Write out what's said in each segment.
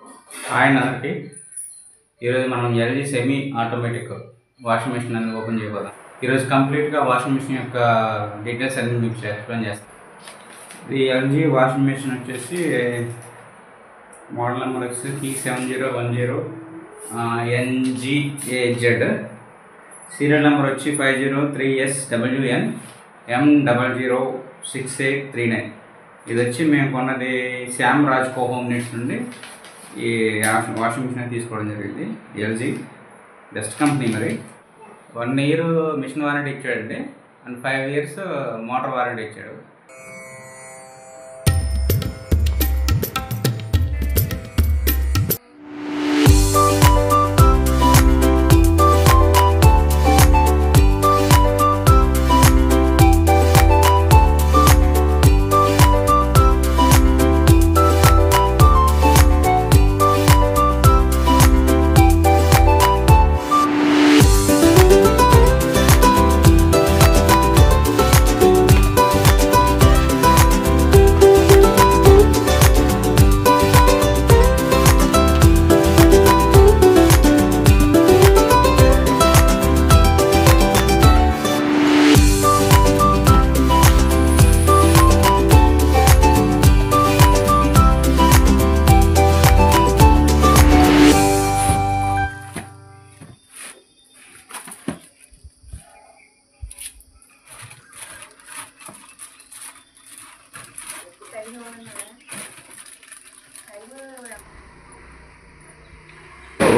Hi అందరికీ. ఈరోజు మనం LG semi automatic washing machine అనేది ఓపెన్ చేయబోదాం. ఈరోజు కంప్లీట్గా వాషింగ్ మిషన్ యొక్క డీటెయిల్స్ అన్ని మీకు ఎక్స్ప్లెయిన్ చేస్తాం. ఇది ఎల్జీ వాషింగ్ మిషన్ వచ్చేసి మోడల్ నెంబర్ వచ్చేసి P7010 NGAZ, సీరియల్ నెంబర్ వచ్చి 503SWN M006839. ఇది వచ్చి మేము కొన్నది శ్యామ్ రాజ్ హోమ్ నీడ్స్ నుండి ఈ వాషింగ్ మిషన్ తీసుకోవడం జరిగింది. LG best company. మరి 1 year మిషన్ వారంటీ ఇచ్చాడండి అండ్ 5 years మోటార్ వారంటీ ఇచ్చాడు.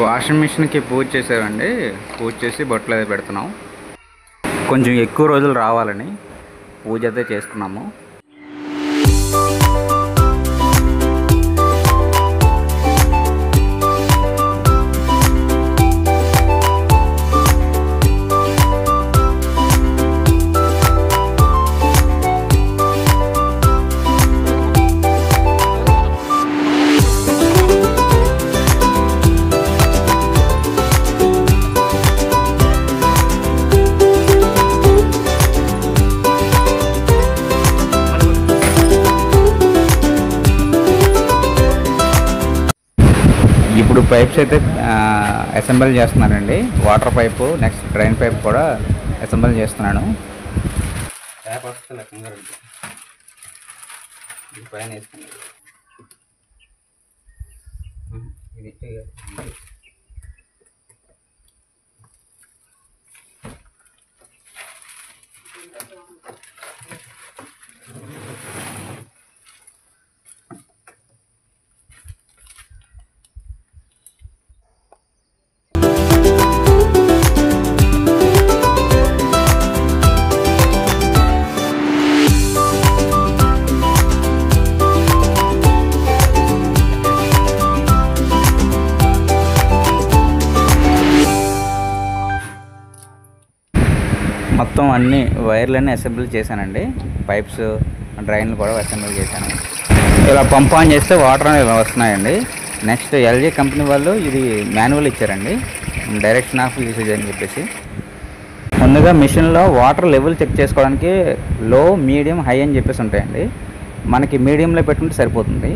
వాషింగ్ మిషన్కి పూజ చేసామండి. పూజ చేసి బట్టలు అయితే పెడుతున్నాం. కొంచెం ఎక్కువ రోజులు రావాలని పూజ అయితే చేసుకున్నాము. ఇప్పుడు పైప్స్ అయితే అసెంబుల్ చేస్తున్నానండి. Water pipe, next drain pipe కూడా అసెంబుల్ చేస్తున్నాను. ట్యాప్ వస్తే లెక్కంగా పైన వేసుకున్నాను. మొత్తం అన్ని వైర్లన్నీ అసెంబుల్ చేశానండి. పైప్స్, డ్రైన్లు కూడా అసెంబుల్ చేశాను. ఇలా పంప్ ఆన్ చేస్తే వాటర్ అనేవి వస్తున్నాయండి. నెక్స్ట్ ఎల్జీ కంపెనీ వాళ్ళు ఇది మాన్యువల్ ఇచ్చారండి, డైరెక్షన్ ఆఫ్ యూసేజ్ అని చెప్పేసి. ముందుగా మిషన్లో వాటర్ లెవెల్ చెక్ చేసుకోవడానికి లో, మీడియం, హై అని చెప్పేసి ఉంటాయండి. మనకి మీడియంలో పెట్టుకుంటే సరిపోతుంది.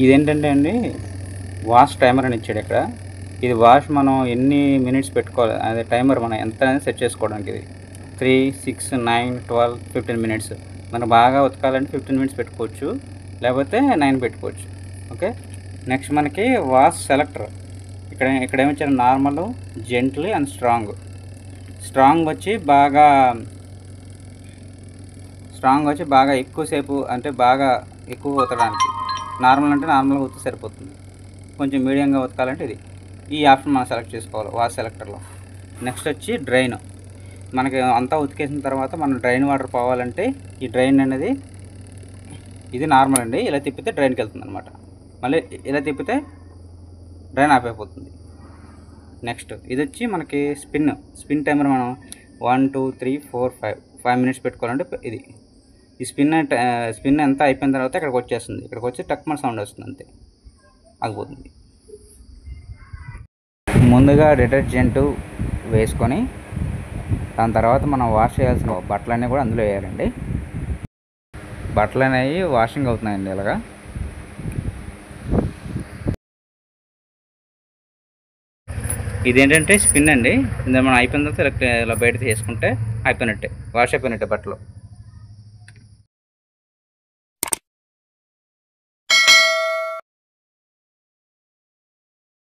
ఇదేంటంటే అండి వాష్ టైమర్ అని ఇచ్చాడు ఇక్కడ. ఇది వాష్ మనం ఎన్ని మినిట్స్ పెట్టుకోవాలి, అదే టైమర్ మనం ఎంత అనేది సెట్ చేసుకోవడానికి. ఇది 3, 6, 9, 12, 15 minutes. మనం బాగా ఉతకాలంటే 15 minutes పెట్టుకోవచ్చు, లేకపోతే 9 పెట్టుకోవచ్చు. ఓకే. నెక్స్ట్ మనకి వాష్ సెలెక్టర్. ఇక్కడ ఏమిచ్చారు, normal, gently and strong. Strong వచ్చి బాగా ఎక్కువసేపు, అంటే బాగా ఎక్కువ ఉతకడానికి. నార్మల్ అంటే నార్మల్గా ఉతికి సరిపోతుంది. కొంచెం మీడియంగా ఉతకాలంటే ఇది. ఈ ఆప్షన్ మనం సెలెక్ట్ చేసుకోవాలి వాష్ సెలెక్టర్లో. నెక్స్ట్ వచ్చి డ్రైన్. మనకి అంతా ఉతికేసిన తర్వాత మనం డ్రైన్ వాటర్ పోవాలంటే ఈ డ్రైన్ అనేది ఇది నార్మల్ అండి. ఇలా తిప్పితే డ్రైన్కి వెళ్తుంది అనమాట. మళ్ళీ ఇలా తిప్పితే డ్రైన్ ఆఫ్ అయిపోతుంది. నెక్స్ట్ ఇది వచ్చి మనకి స్పిన్ టైమర్. మనం 1, 2, 3, 4, 5 minutes పెట్టుకోవాలంటే ఇది. ఈ స్పిన్ ఎంత అయిపోయిన తర్వాత ఇక్కడికి వచ్చేస్తుంది. ఇక్కడికి వచ్చి టక్మన్ సౌండ్ వస్తుంది, అంతే, ఆగిపోతుంది. ముందుగా డిటర్జెంట్ వేసుకొని దాని తర్వాత మనం వాష్ చేయాల్సిన బట్టలన్నీ కూడా అందులో వేయాలండి. బట్టలు అనేవి వాషింగ్ అవుతున్నాయండి ఇలాగా. ఇదేంటంటే స్పిన్ అండి. ఇందులో మనం అయిపోయిన తర్వాత ఇలా బయట తీసుకుంటే అయిపోయినట్టే, వాష్ అయిపోయినట్టే బట్టలు.